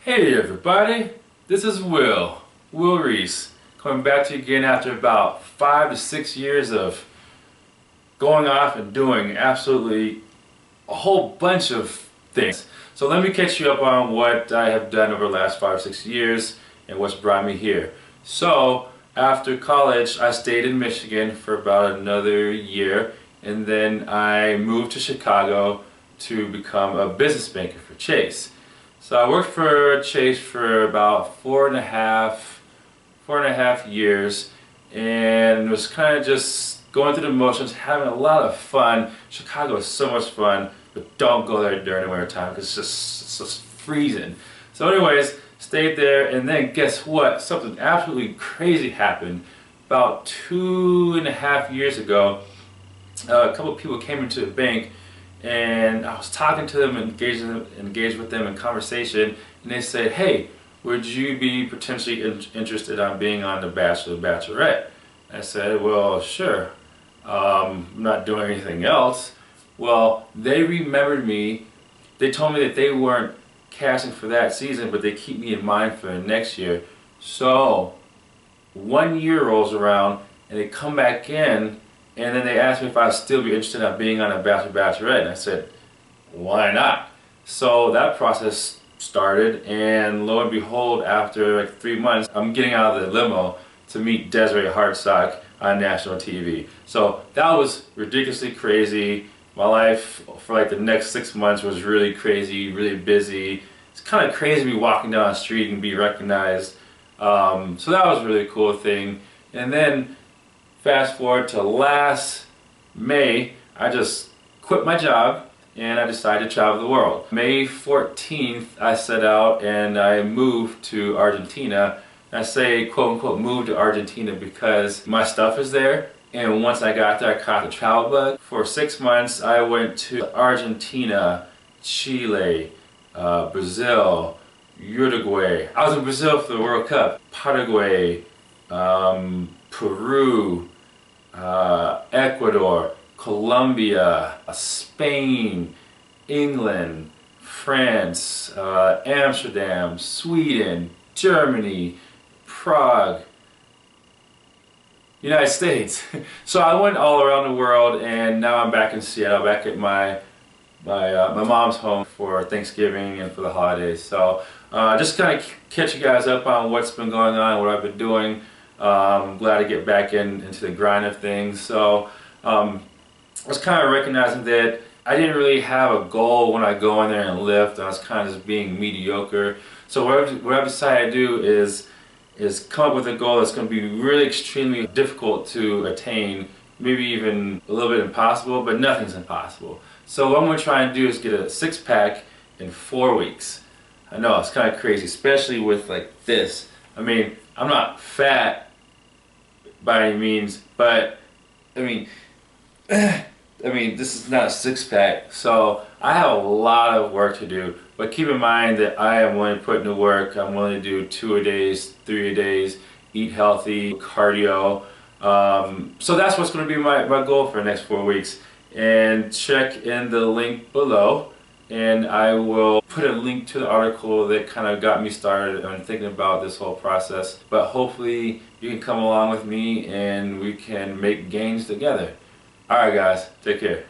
Hey everybody, this is Will Reese, coming back to you again after about 5 to 6 years of going off and doing absolutely a whole bunch of things. So let me catch you up on what I have done over the last 5 or 6 years and what's brought me here. So after college I stayed in Michigan for about another year, and then I moved to Chicago to become a business banker for Chase. So I worked for Chase for about four and a half years, and was kind of just going through the motions, having a lot of fun. Chicago is so much fun, but don't go there during the winter time because it's just freezing. So anyways, stayed there, and then guess what? Something absolutely crazy happened. About 2.5 years ago, a couple of people came into the bank, and I was talking to them, engaged with them in conversation, and they said, "Hey, would you be potentially interested on being on The Bachelor, Bachelorette?" I said, "Well, sure. I'm not doing anything else." Well, they remembered me. They told me that they weren't casting for that season, but they keep me in mind for the next year. So 1 year rolls around, and they come back in. And then they asked me if I'd still be interested in being on a Bachelor, Bachelorette, and I said, why not? So that process started, and lo and behold, after like 3 months, I'm getting out of the limo to meet Desiree Hartsock on national TV. So that was ridiculously crazy. My life for like the next 6 months was really crazy, really busy. It's kind of crazy to be walking down the street and be recognized. So that was a really cool thing. And then fast forward to last May, I just quit my job and I decided to travel the world. May 14th, I set out and I moved to Argentina. I say quote unquote moved to Argentina because my stuff is there, and once I got there I caught the travel bug. For 6 months I went to Argentina, Chile, Brazil, Uruguay. I was in Brazil for the World Cup, Paraguay, Peru, Ecuador, Colombia, Spain, England, France, Amsterdam, Sweden, Germany, Prague, United States. So I went all around the world, and now I'm back in Seattle, back at my mom's home for Thanksgiving and for the holidays. So just kind of catch you guys up on what's been going on, what I've been doing. I'm glad to get back into the grind of things. So I was kind of recognizing that I didn't really have a goal when I go in there and lift. I was kind of just being mediocre. So what I've decided to do is come up with a goal that's going to be really extremely difficult to attain, maybe even a little bit impossible, but nothing's impossible. So what I'm going to try and do is get a six-pack in 4 weeks. I know it's kind of crazy, especially with like this. I mean, I'm not fat by any means, but I mean, this is not a six-pack, so I have a lot of work to do. But keep in mind that I am willing to put in the work. I'm willing to do 2 a days, 3 a days, eat healthy, cardio. So that's what's going to be my goal for the next 4 weeks. And check in the link below, and I will put a link to the article that kind of got me started on thinking about this whole process. But hopefully you can come along with me and we can make gains together. Alright guys, take care.